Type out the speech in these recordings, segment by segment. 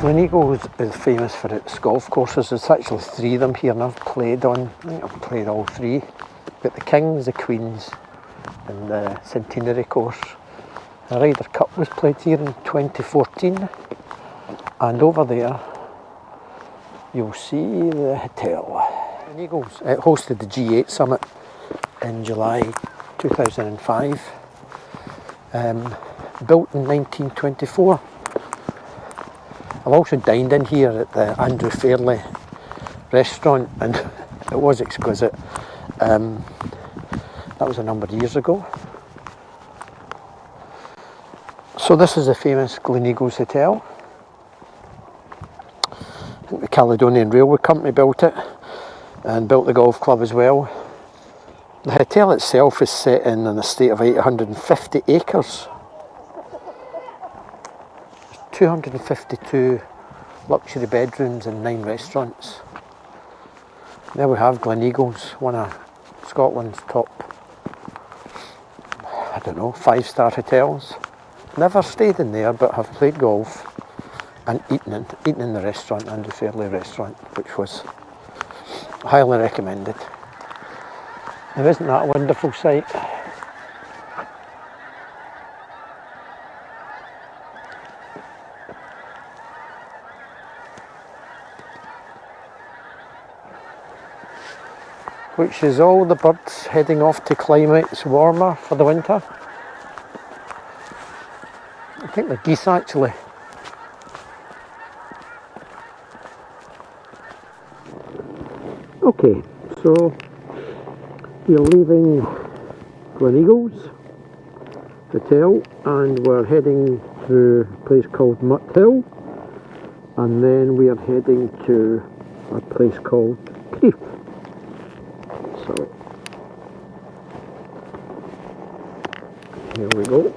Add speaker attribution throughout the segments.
Speaker 1: Gleneagles is famous for its golf courses. There's actually 3 of them here, and I've played on, I think I've played all 3. Got the Kings, the Queens and the Centenary course. The Ryder Cup was played here in 2014, and over there you'll see the hotel. Gleneagles, it hosted the G8 summit in July 2005, built in 1924. I've also dined in here at the Andrew Fairley restaurant, and it was exquisite. That was a number of years ago. So this is the famous Gleneagles Hotel. I think the Caledonian Railway Company built it, and built the golf club as well. The hotel itself is set in an estate of 850 acres. 252 luxury bedrooms and 9 restaurants. There we have Gleneagles, one of Scotland's top, I don't know, 5-star hotels. Never stayed in there, but have played golf and eaten in the restaurant, Andrew Fairley restaurant, which was highly recommended. Now, isn't that a wonderful sight? Which is all the birds heading off to climates warmer for the winter. I think the geese actually. Okay, so we're leaving Gleneagles Hotel and we're heading to a place called Mutt Hill, and then we are heading to a place called Crieff. So here we go.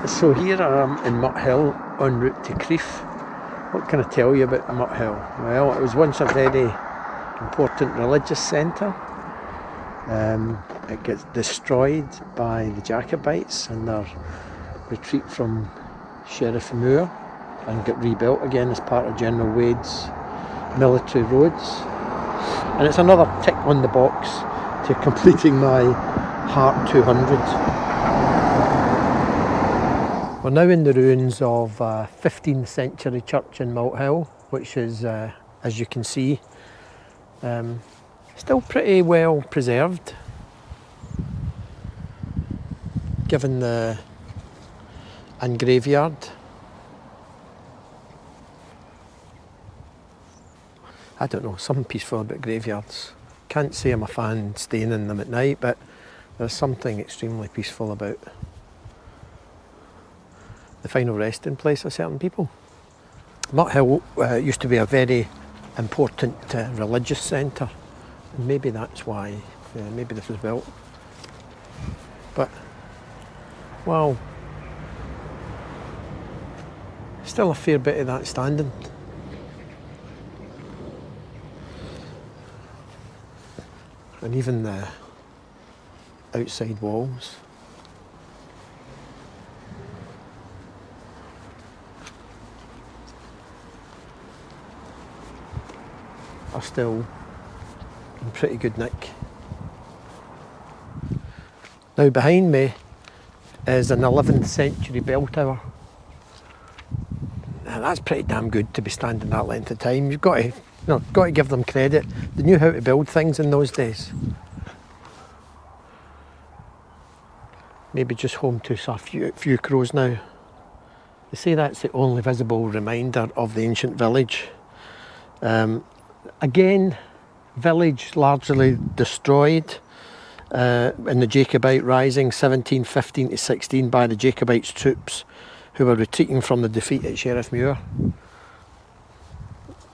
Speaker 1: So here I am in Mutt Hill en route to Crieff. What can I tell you about Mutt Hill? Well, it was once a very important religious centre. It gets destroyed by the Jacobites and their retreat from Sherrifmuir, and get rebuilt again as part of General Wade's military roads. And it's another tick on the box to completing my Heart 200. We're now in the ruins of a 15th century church in Mutt Hill, which is, as you can see, still pretty well preserved. given the and graveyard. I don't know, something peaceful about graveyards. Can't say I'm a fan staying in them at night, but there's something extremely peaceful about the final resting place of certain people. Mutt Hill used to be a very important religious centre, and maybe that's why maybe this was built. But, well, still a fair bit of that standing. And even the outside walls are still in pretty good nick. Now behind me is an 11th century bell tower. Now that's pretty damn good to be standing that length of time. You've got to give them credit. They knew how to build things in those days. Maybe just home to a few crows now. They say that's the only visible reminder of the ancient village. Again, village largely destroyed in the Jacobite Rising 1715 to 16 by the Jacobites' troops who were retreating from the defeat at Sherrifmuir.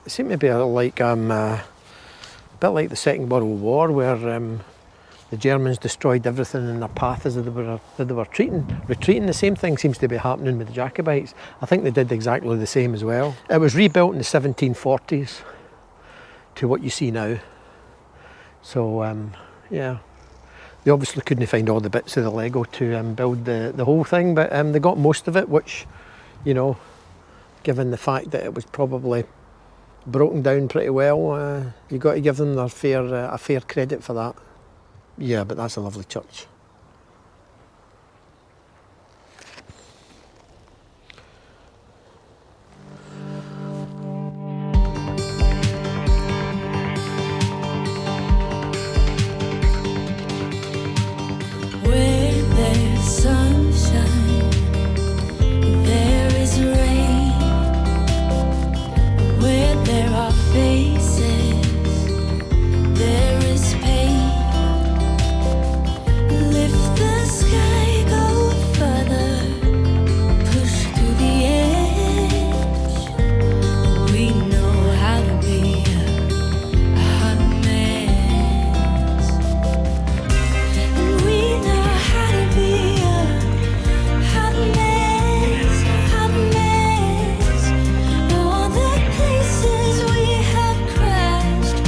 Speaker 1: It seemed to be a bit like the Second World War, where the Germans destroyed everything in their path as they were retreating. The same thing seems to be happening with the Jacobites. I think they did exactly the same as well. It was rebuilt in the 1740s to what you see now. So yeah, they obviously couldn't find all the bits of the Lego to build the whole thing, but they got most of it, which, you know, given the fact that it was probably broken down pretty well, you got to give them a fair credit for that. Yeah, but that's a lovely church.
Speaker 2: Where there's sunshine, there is rain. Where there are faces, there is pain. Lift the sky, go further, push to the edge. We know how to be a hot mess. We know how to be a hot mess, hot mess. All the places we have crashed.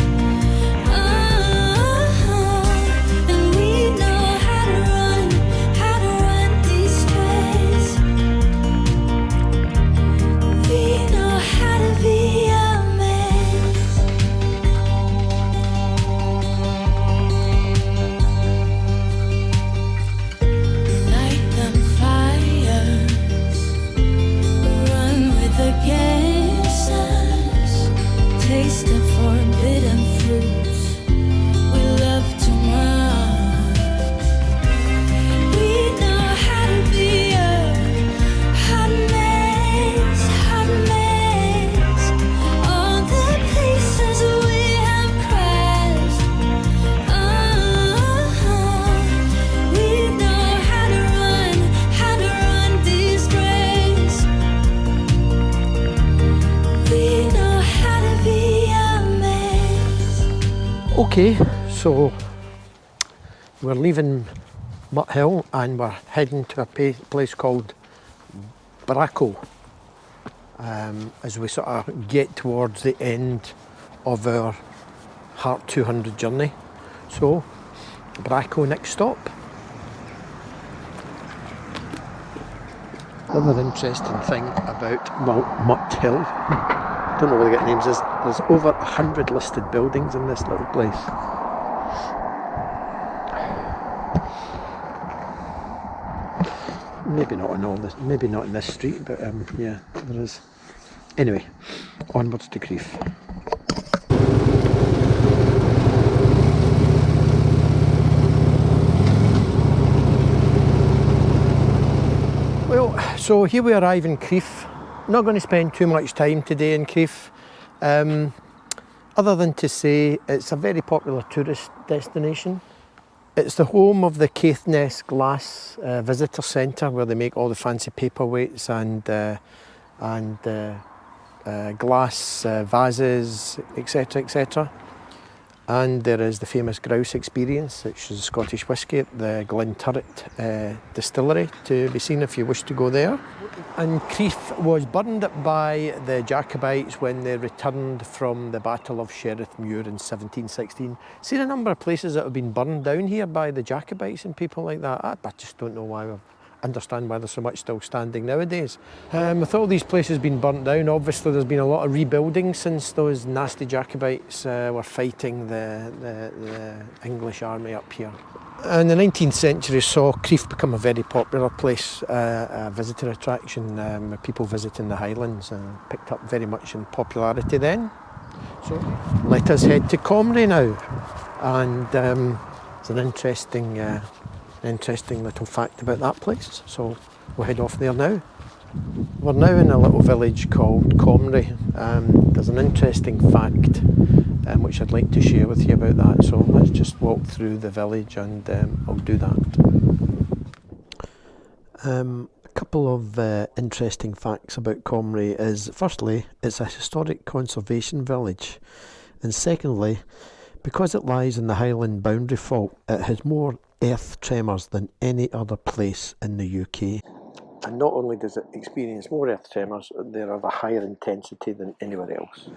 Speaker 2: And we know how to run these trays. We know how to be a mess. Light them fires, run with the gangsters, taste the forbidden fruits we love too much. We know how to be a hot mess, hot mess. All the places we have crashed. We know how to run these trains. We know how to be a mess.
Speaker 1: Okay, so we're leaving Mutt Hill and we're heading to a place called Bracco as we sort of get towards the end of our Heart 200 journey. So, Bracco next stop. Another interesting thing about Mutt Hill, don't know where they get names, is there's over 100 listed buildings in this little place. Maybe not in all this, maybe not in this street, but yeah, there is. Anyway, onwards to Crieff. So here we arrive in Crieff. Not going to spend too much time today in Crieff, other than to say it's a very popular tourist destination. It's the home of the Caithness Glass Visitor Centre, where they make all the fancy paperweights and glass vases, etc, etc. And there is the famous grouse experience, which is Scottish whisky at the Glenturret distillery, to be seen if you wish to go there. And Crieff was burned by the Jacobites when they returned from the Battle of Sherrifmuir in 1716. Seen a number of places that have been burned down here by the Jacobites and people like that. I just don't know why. Understand why there's so much still standing nowadays. With all these places being burnt down, obviously there's been a lot of rebuilding since those nasty Jacobites were fighting the English army up here. And the 19th century saw Crieff become a very popular place, a visitor attraction, with people visiting the Highlands, picked up very much in popularity then. So let us head to Comrie now, and it's an interesting little fact about that place, so we'll head off there now. We're now in a little village called Comrie. There's an interesting fact which I'd like to share with you about that, so let's just walk through the village and I'll do that. A couple of interesting facts about Comrie is, firstly, it's a historic conservation village, and secondly, because it lies in the Highland boundary fault, it has more earth tremors than any other place in the UK. And not only does it experience more earth tremors, they're of a higher intensity than anywhere else.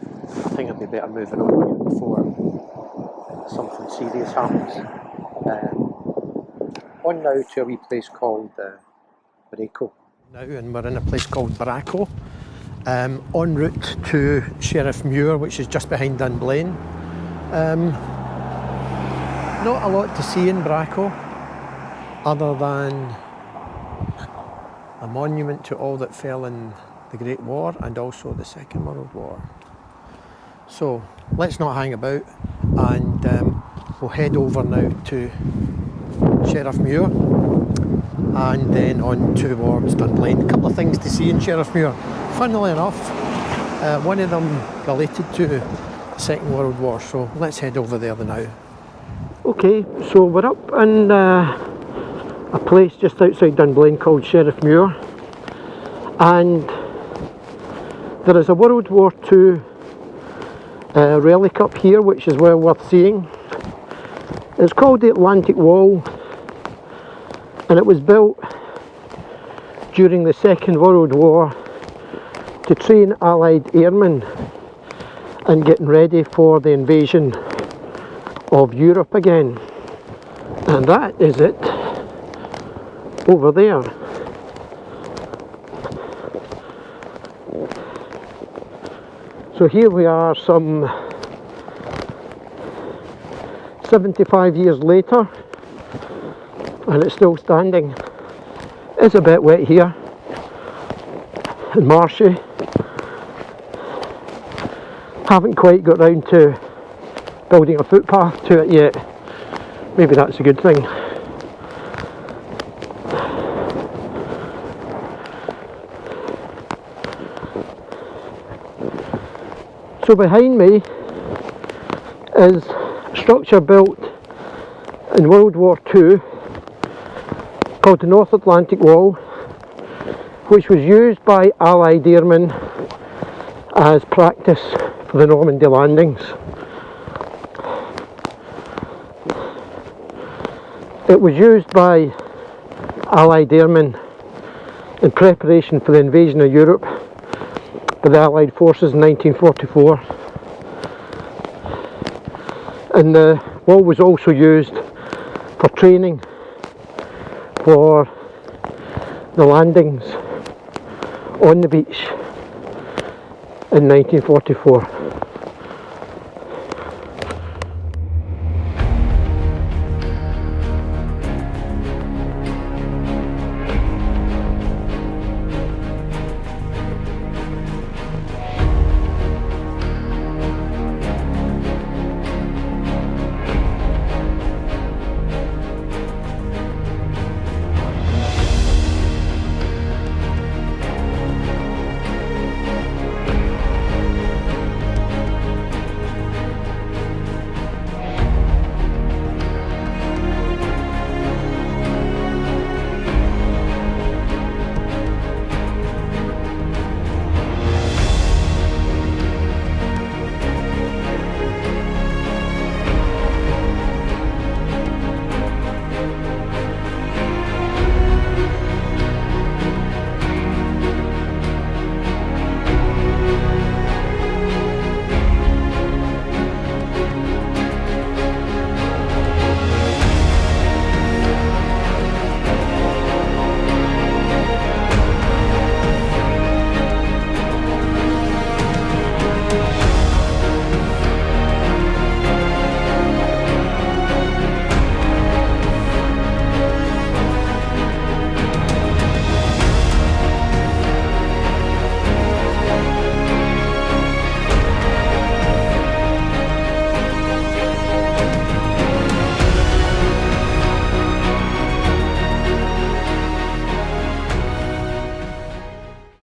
Speaker 1: I think I'd be better moving on here before something serious happens. On now to a wee place called Braco. Now, and we're in a place called Braco, en route to Sherrifmuir, which is just behind Dunblane. Not a lot to see in Braco, other than a monument to all that fell in the Great War and also the Second World War. So let's not hang about, and we'll head over now to Sherrifmuir and then on towards Dunblane. A couple of things to see in Sherrifmuir. Funnily enough, one of them related to the Second World War, so let's head over there now. Okay, so we're up in a place just outside Dunblane called Sherrifmuir, and there is a World War II relic up here which is well worth seeing. It's called the Atlantic Wall, and it was built during the Second World War to train Allied airmen in getting ready for the invasion of Europe again. And that is it over there. So here we are some 75 years later, and it's still standing. It's a bit wet here and marshy. Haven't quite got round to building a footpath to it yet. Maybe that's a good thing. So behind me is a structure built in World War II called the North Atlantic Wall, which was used by Allied airmen as practice for the Normandy landings. It was used by Allied airmen in preparation for the invasion of Europe by the Allied forces in 1944. And the wall was also used for training for the landings on the beach in 1944.